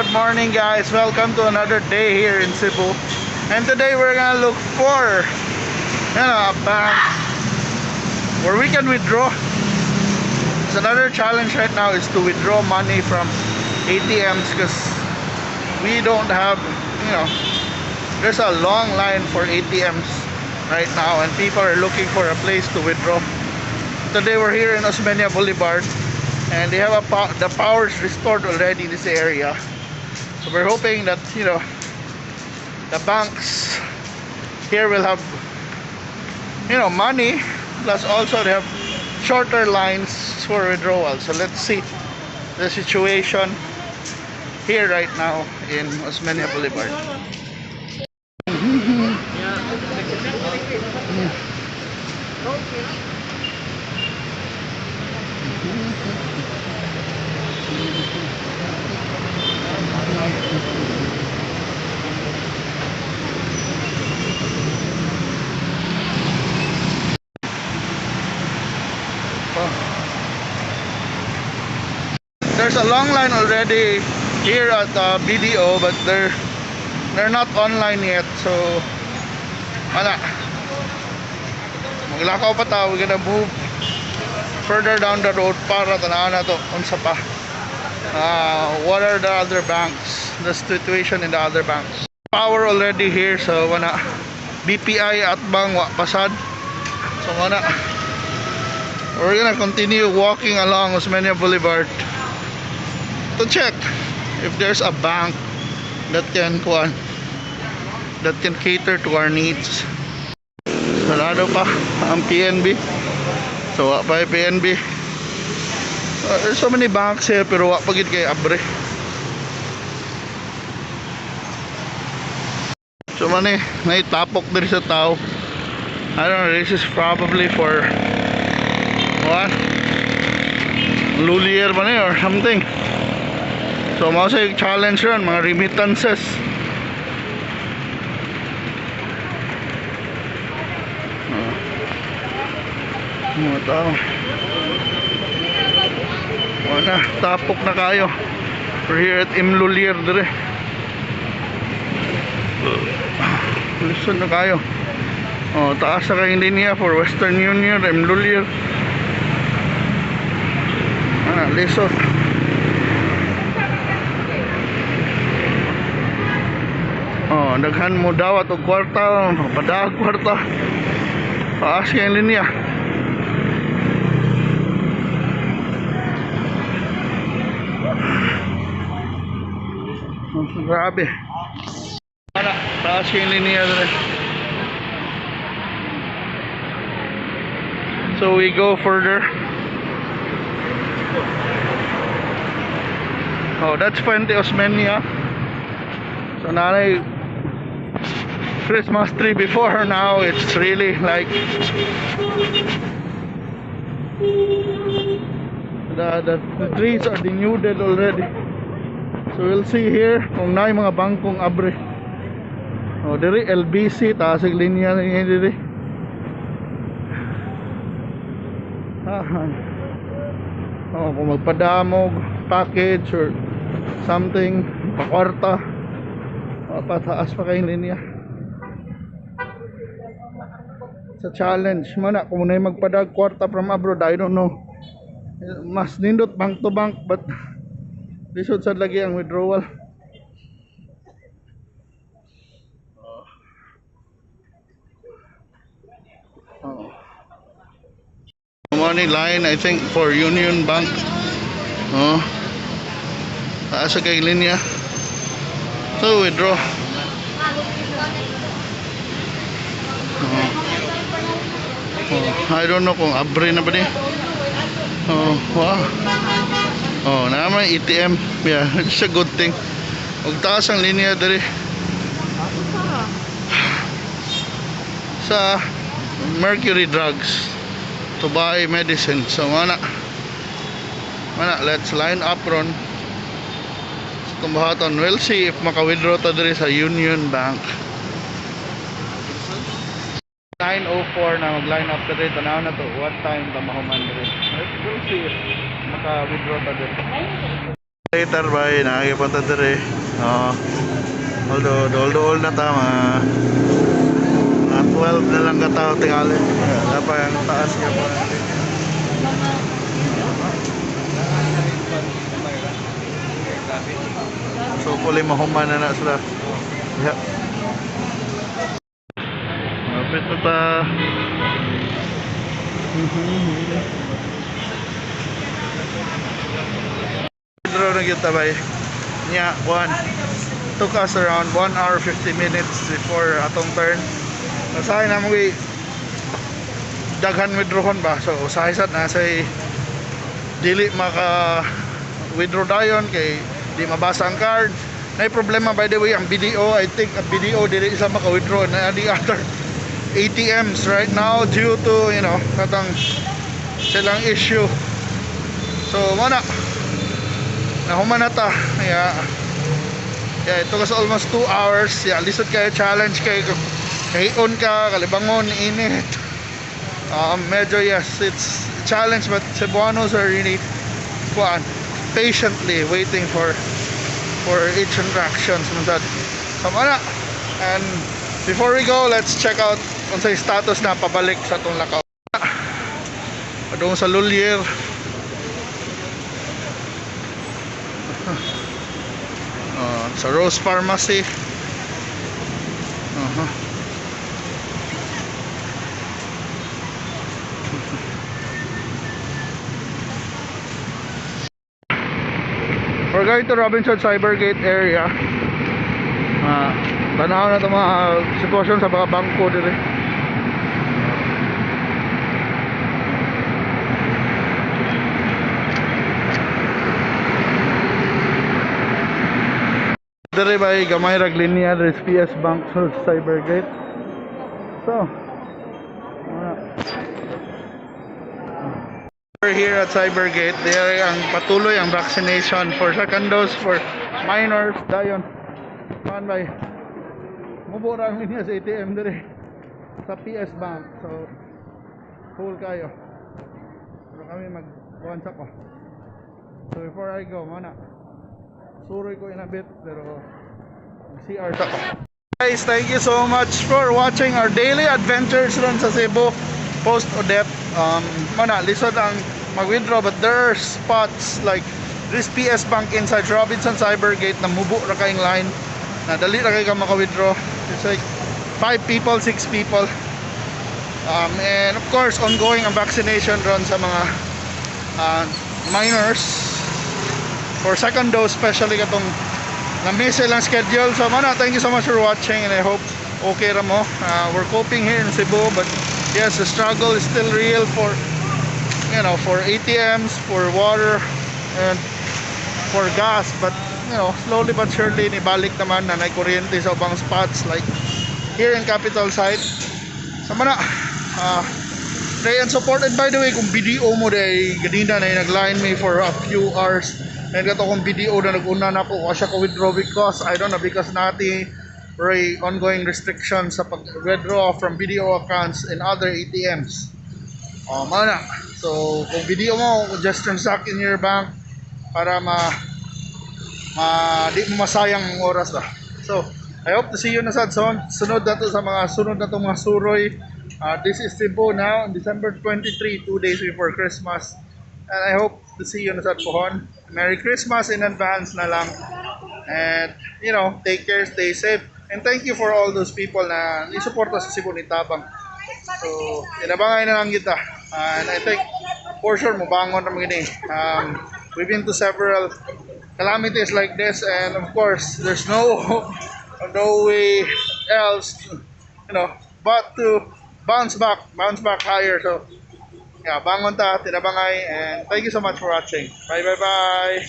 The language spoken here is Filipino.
good morning guys. Welcome to another day here in Cebu. And today we're gonna look for a bank where we can withdraw. It's another challenge right now is to withdraw money from ATMs because we don't have, there's a long line for ATMs right now and people are looking for a place to withdraw. Today we're here in Osmeña Boulevard and they have the power is restored already in this area, so we're hoping that the banks here will have money, plus also they have shorter lines for withdrawal. So let's see the situation here right now in Osmeña Boulevard. There's a long line already here at BDO, but they're not online yet. So maglakaw pa ta. We're gonna move further down the road para tanawan na to unsa pa. What are the other banks? The situation in the other banks. Power already here, so BPI at bang wa pasad. So we're gonna continue walking along Osmeña Boulevard to check if there's a bank that can cater to our needs. Sarado pa ang PNB. So wa pa PNB. There's so many banks here pero wa pa gid kay abre. So naitapok diri sa tao. I don't know, this is probably for what? Lulier ba or something. So mao say challenge ron, mga remittances. Mga tao. Tapok na kayo. We're here at Imlulier dire. Listen na kayo. Taas na kayong linya for Western Union, Imlulier. Lisod. Daghan mo dawat og kwarta, padag kwarta. Taas kayong linya. Grabe. Taas yung linya dito. So we go further. That's Puente Osmeña. So nanay Christmas tree before, now it's really like the trees are denuded already. So we'll see here kung naay mga bangkong abre. Diri LBC taasig linya niya diri. Kung magpadamog package or something, pakwarta, pataas pa kayong linya. It's a challenge mana kung naay magpadag kwarta from abroad. I don't know, mas nindot bank to bank, but lisod sad lagi ang withdrawal. Money line I think for Union Bank. Taas kay linya. So withdraw. I don't know kung abre na ba ni. Wow. Naman ATM. Yeah, it's a good thing. Ug taas ang linya diri sa Mercury Drugs to buy medicine. So let's line up ron sa tumbahaton. We'll see if maka-withdraw ta diri sa Union Bank. 9:04 na mag-line up diri. Tanaw na to what time ta mahuman diri. We'll see if maka-withdraw ta diri. Later bay nagipunta dire. Although na ta mga 12 na lang katao tingali. Dapat ang taas niya pa. So puli mahuman na sila. Yeah. Mapit na ta. Draw na kita bay. Nya, took us around 1 hour 50 minutes before atong turn. Usahay na mo daghan withdrawon ba. So usahay sad na say dili maka withdraw dayon kay di mabasa ang card. May problema by the way ang BDO. I think ang BDO dili isa maka withdraw na the other ATMs right now due to katang silang issue. So mana nahuman na ta. Yeah, it took us almost 2 hours. Yeah, lisod kayo challenge kayo kahion ka, kalibangon, init. Medyo yes, it's a challenge but Cebuanos are really patiently waiting for each interactions. So mana. And before we go, let's check out kung sa status na pabalik sa itong lakaw. Padung sa Lulier. Sa Rose Pharmacy. We're going to Robinson Cybergate area. Tanaw na itong mga sitwasyon sa mga bangko dito. Dere bay gamay rag linya sa PS Bank sa Cybergate. So, we're here at Cybergate. There ang patuloy ang vaccination for second dose for minors dayon. Man bay. Mubo ra ang linya sa ATM dere sa PS Bank. So, full kayo. Pero kami mag-WhatsApp ko. So before I go, mana suroy ko in a bit pero CR sa ko. Guys, thank you so much for watching our daily adventures ron sa Cebu Post-Odette. Mana lisod ang mag-withdraw but there are spots like this PS Bank inside Robinson Cybergate na mubo ra kayong line na dali ra kay ka maka-withdraw. It's like 5 people, 6 people. And of course ongoing ang vaccination ron sa mga minors for second dose, especially katong na-miss silang schedule. So mana, thank you so much for watching and I hope okay ra mo. We're coping here in Cebu but yes, the struggle is still real for for ATMs, for water and for gas, but slowly but surely nibalik naman na kuryente sa ubang spots like here in Capital Site. So mana, they and supported by the way kung BDO mo day ganina na nagline me for a few hours. And gato kong video na nag-una na po kasi ko withdraw because I don't know, because nati very ongoing restrictions sa pag-withdraw from video accounts in other ATMs. Mana. So kung video mo, just transact in your bank para di mo masayang ang oras ba. So I hope to see you na sa sunod na to sa mga sunod na tong mga suroy. This is Cebu now on December 23, 2 days before Christmas. And I hope to see you na sa pohon. Merry Christmas in advance na lang. And take care, stay safe. And thank you for all those people na isuporta sa Cebu ni Tabang. So, inabangay na lang kita. And I think for sure mabangon naman gini. We've been to several calamities like this and of course there's no way else but to bounce back higher. So yeah, bangon ta, tinabangay, and thank you so much for watching. Bye.